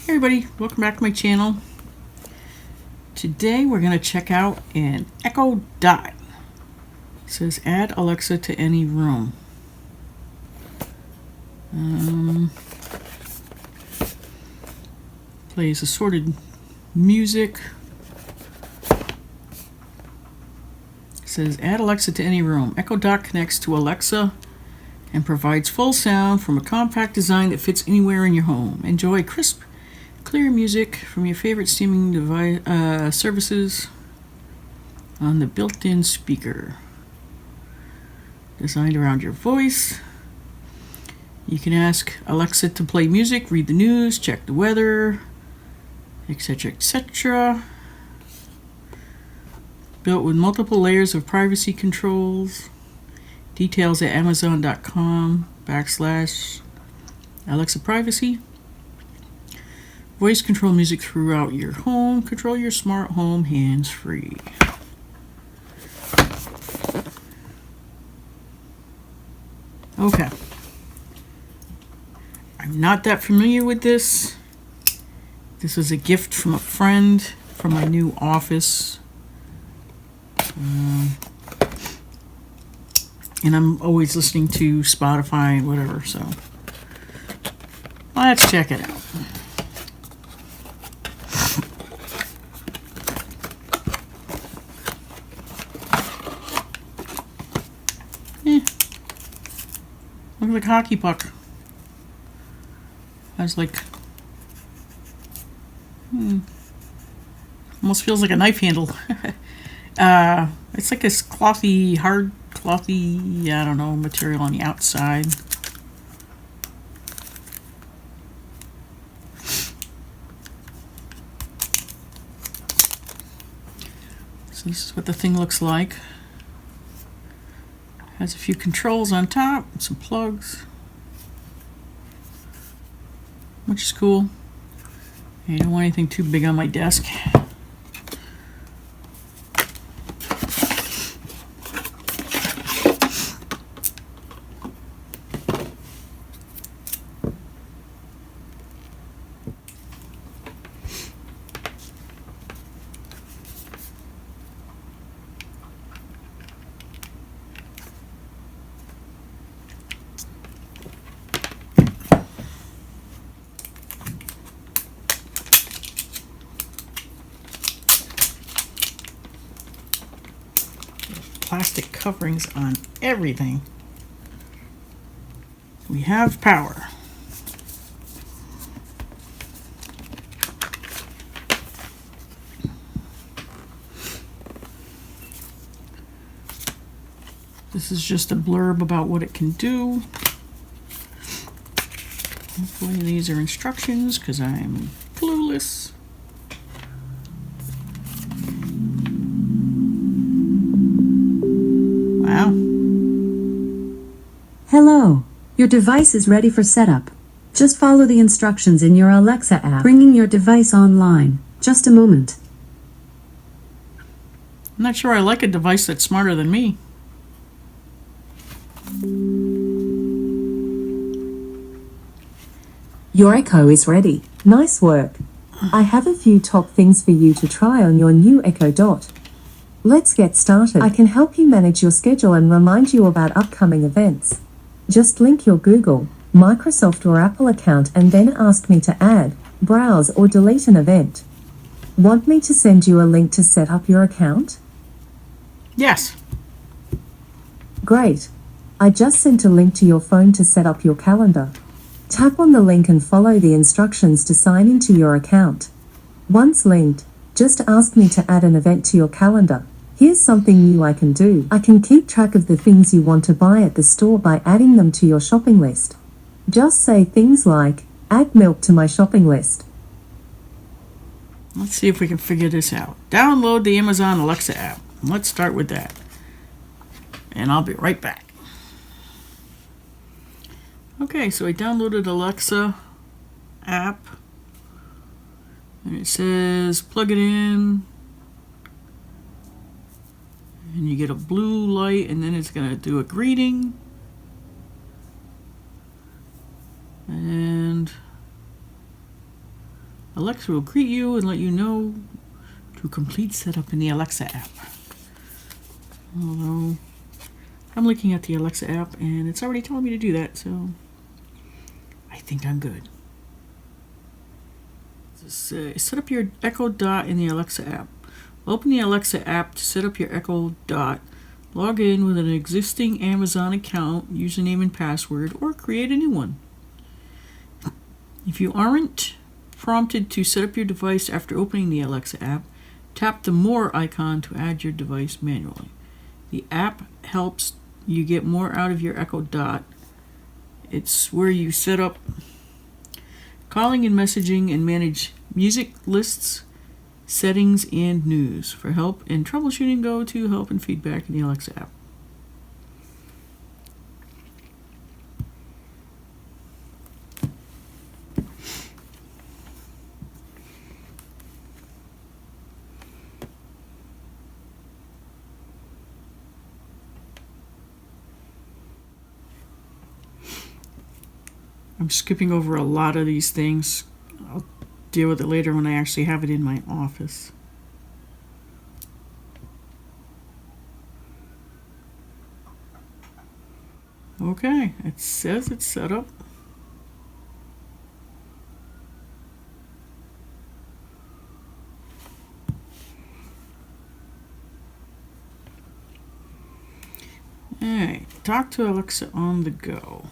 Hey everybody, welcome back to my channel. Today we're going to check out an Echo Dot. It says add Alexa to any room. Plays assorted music. It says add Alexa to any room. Echo Dot connects to Alexa and provides full sound from a compact design that fits anywhere in your home. Enjoy crisp, clear music from your favorite streaming device services on the built-in speaker. Designed around your voice. You can ask Alexa to play music, read the news, check the weather, etc., etc. Built with multiple layers of privacy controls. Details at amazon.com/Alexa privacy. Voice control music throughout your home. Control your smart home hands-free. Okay. I'm not that familiar with this. This was a gift from a friend for my new office. And I'm always listening to Spotify and whatever, so let's check it out. Looks like a hockey puck. Has like almost feels like a knife handle. It's like this clothy, hard clothy, I don't know, material on the outside. So this is what the thing looks like. Has a few controls on top, some plugs, which is cool. I don't want anything too big on my desk. Plastic coverings on everything. We have power. This is just a blurb about what it can do. Hopefully these are instructions because I'm clueless. Wow. Hello. Your device is ready for setup. Just follow the instructions in your Alexa app, bringing your device online. Just a moment. I'm not sure I like a device that's smarter than me. Your Echo is ready. Nice work. I have a few top things for you to try on your new Echo Dot. Let's get started. I can help you manage your schedule and remind you about upcoming events. Just link your Google, Microsoft or Apple account and then ask me to add, browse or delete an event. Want me to send you a link to set up your account? Yes. Great. I just sent a link to your phone to set up your calendar. Tap on the link and follow the instructions to sign into your account. Once linked, just ask me to add an event to your calendar. Here's something new I can do. I can keep track of the things you want to buy at the store by adding them to your shopping list. Just say things like, add milk to my shopping list. Let's see if we can figure this out. Download the Amazon Alexa app. Let's start with that. And I'll be right back. Okay, so I downloaded Alexa app. And it says plug it in. And you get a blue light, and then it's going to do a greeting. And Alexa will greet you and let you know to complete setup in the Alexa app. Although I'm looking at the Alexa app and it's already telling me to do that, so I think I'm good. Set up your Echo Dot in the Alexa app. Open the Alexa app to set up your Echo Dot. Log in with an existing Amazon account, username and password, or create a new one. If you aren't prompted to set up your device after opening the Alexa app, tap the More icon to add your device manually. The app helps you get more out of your Echo Dot. It's where you set up calling and messaging and manage music lists, settings, and news. For help and troubleshooting, go to Help and Feedback in the Alexa app. I'm skipping over a lot of these things. I'll deal with it later when I actually have it in my office. Okay, it says it's set up. Alright, talk to Alexa on the go.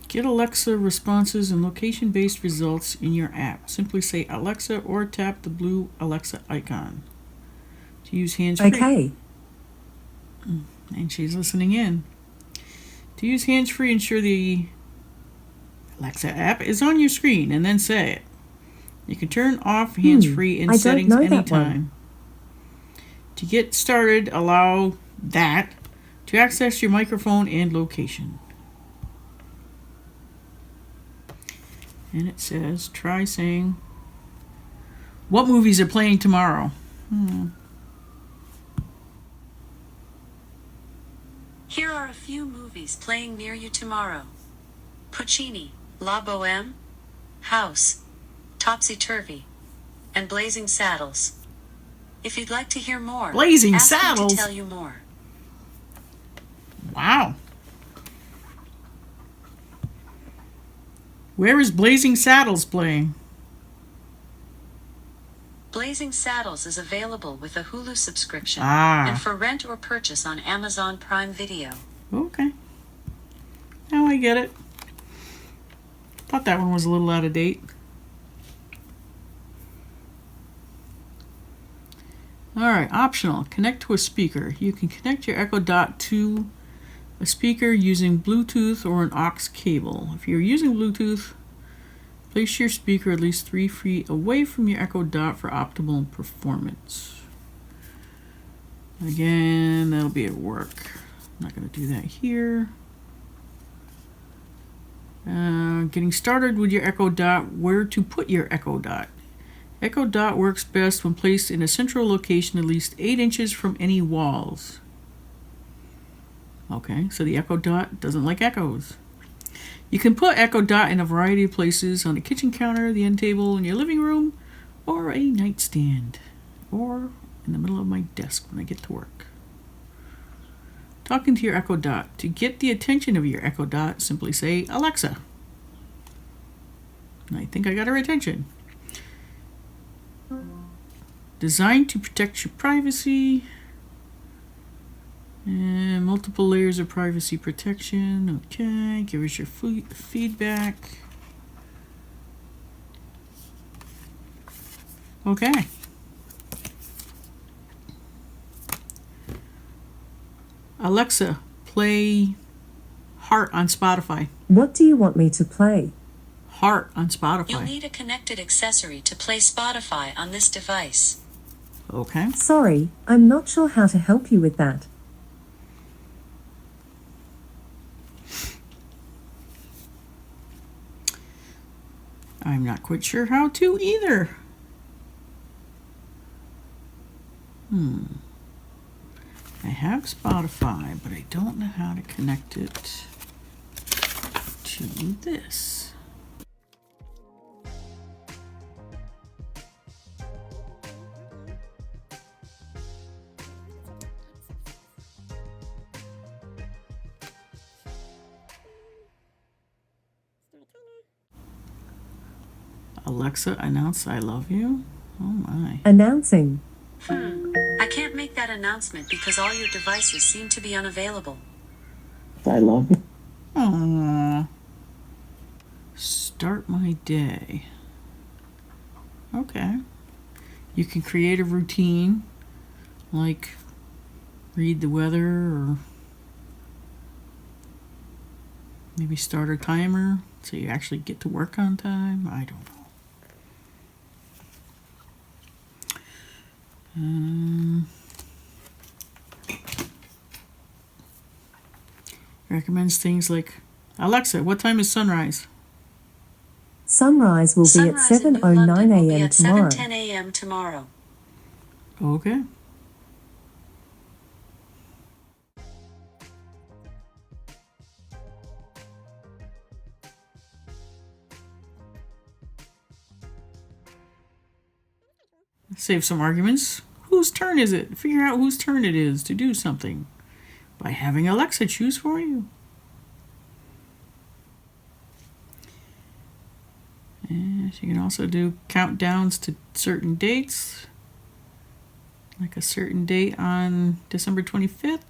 Get Alexa responses and location-based results in your app. Simply say Alexa or tap the blue Alexa icon. To use hands-free. Okay. And she's listening in. To use hands-free, ensure the Alexa app is on your screen and then say it. You can turn off hands-free in I don't settings know that anytime. To get started, allow that to access your microphone and location. And it says, try saying, what movies are playing tomorrow? Here are a few movies playing near you tomorrow. Puccini, La Boheme, House, Topsy Turvy, and Blazing Saddles. If you'd like to hear more, Blazing ask me Saddles? to tell you more. Wow. Where is Blazing Saddles playing? Blazing Saddles is available with a Hulu subscription Ah, and for rent or purchase on Amazon Prime Video. okay. Now I get it. Thought that one was a little out of date. Alright, optional. Connect to a speaker. You can connect your Echo Dot to a speaker using Bluetooth or an aux cable. If you're using Bluetooth, place your speaker at least 3 feet away from your Echo Dot for optimal performance. Again, that'll be at work. I'm not going to do that here. Getting started with your Echo Dot. Where to put your Echo Dot. Echo Dot works best when placed in a central location at least 8 inches from any walls. Okay, so the Echo Dot doesn't like echoes. You can put Echo Dot in a variety of places: on the kitchen counter, the end table, in your living room, or a nightstand, or in the middle of my desk when I get to work. Talking to your Echo Dot. To get the attention of your Echo Dot, simply say Alexa. I think I got her attention. Designed to protect your privacy. And multiple layers of privacy protection. Okay, give us your feedback. Okay. Alexa, play Heart on Spotify. What do you want me to play? Heart on You'll Spotify. need a connected accessory to play Spotify on this device. Okay. Sorry, I'm not sure how to help you with that. I'm not quite sure how to either. I have Spotify, but I don't know how to connect it to this. Alexa, announce I love you. Oh my. Announcing. I can't make that announcement because all your devices seem to be unavailable. I love you. Aww. Start my day. Okay. You can create a routine, like read the weather or maybe start a timer so you actually get to work on time. I don't know. Recommends things like, Alexa, what time is sunrise? Sunrise will be at Sunrise in New London 7:09 will be a.m. at tomorrow. 7:10 a.m. tomorrow. Okay. Save some arguments. Whose turn is it? Figure out whose turn it is to do something by having Alexa choose for you. And you can also do countdowns to certain dates, like a certain date on December 25th.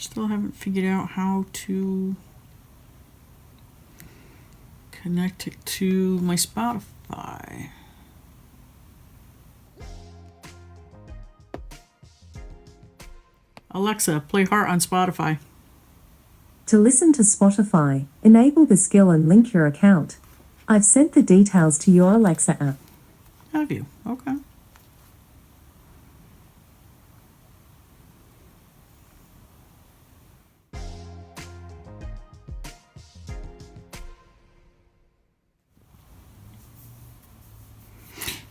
Still haven't figured out how to connect it to my Spotify. Alexa, play Heart on Spotify. To listen to Spotify, enable the skill and link your account. I've sent the details to your Alexa app. Have you? Okay.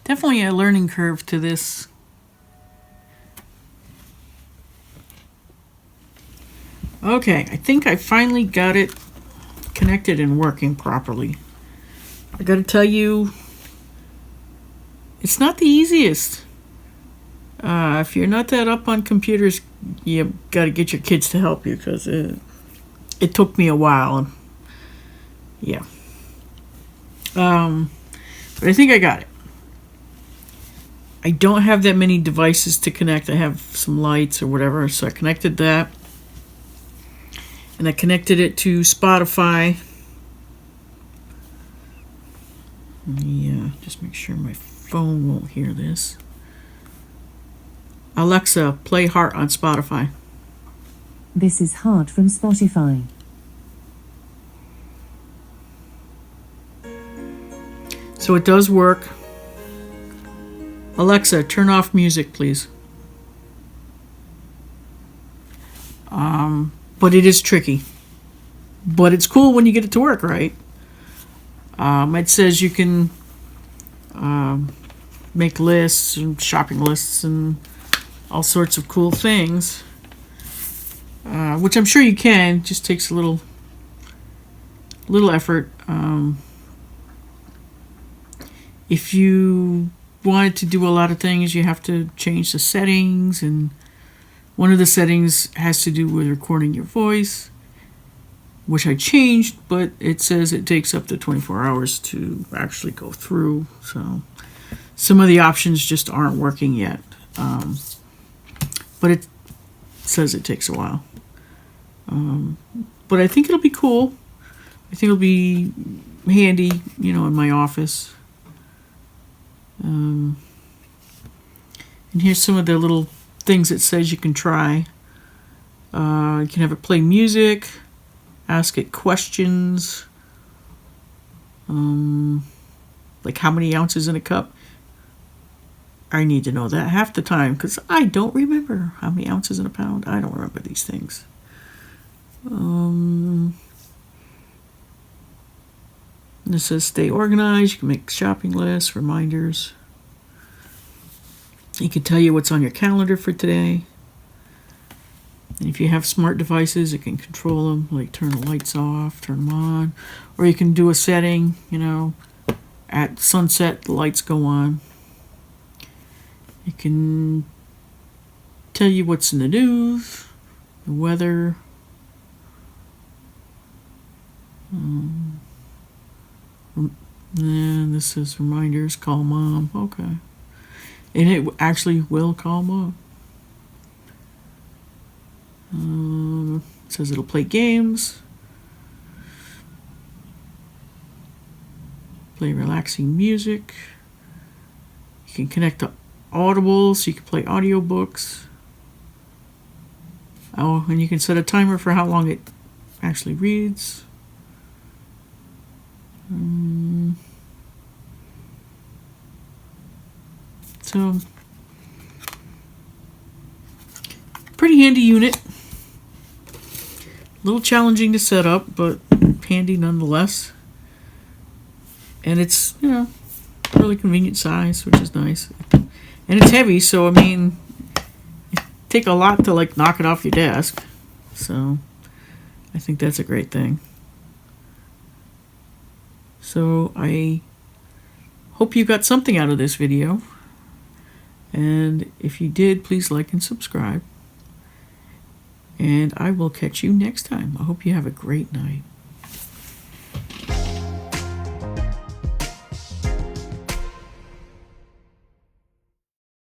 Definitely a learning curve to this. Okay, I think I finally got it connected and working properly. I gotta tell you, it's not the easiest. If you're not that up on computers, you gotta get your kids to help you because it took me a while. Yeah. But I think I got it. I don't have that many devices to connect. I have some lights or whatever, so I connected that. And I connected it to Spotify. Yeah, just make sure my phone won't hear this. Alexa, play Heart on Spotify. This is Heart from Spotify. So it does work. Alexa, turn off music, please. But it is tricky. But it's cool when you get it to work, right? It says you can make lists and shopping lists and all sorts of cool things, which I'm sure you can. It just takes a little effort. If you wanted to do a lot of things, you have to change the settings, and one of the settings has to do with recording your voice, which I changed, but it says it takes up to 24 hours to actually go through. So some of the options just aren't working yet. But it says it takes a while. But I think it'll be cool. I think it'll be handy, in my office. And here's some of the little things it says you can try. You can have it play music, ask it questions, like how many ounces in a cup. I need to know that half the time because I don't remember how many ounces in a pound. I don't remember these things. And it says stay organized. You can make shopping lists, reminders. It can tell you what's on your calendar for today. And if you have smart devices, it can control them, like turn the lights off, turn them on. Or you can do a setting, at sunset, the lights go on. It can tell you what's in the news, the weather. And this is reminders, call mom. Okay. And it actually will call mom. It says it'll play games, play relaxing music. You can connect to Audible so you can play audiobooks. Oh, and you can set a timer for how long it actually reads. So, pretty handy unit. A little challenging to set up, but handy nonetheless. And it's, really convenient size, which is nice. And it's heavy, so I mean, it take a lot to like knock it off your desk. So, I think that's a great thing. So, I hope you got something out of this video. And if you did, please like and subscribe. And I will catch you next time. I hope you have a great night.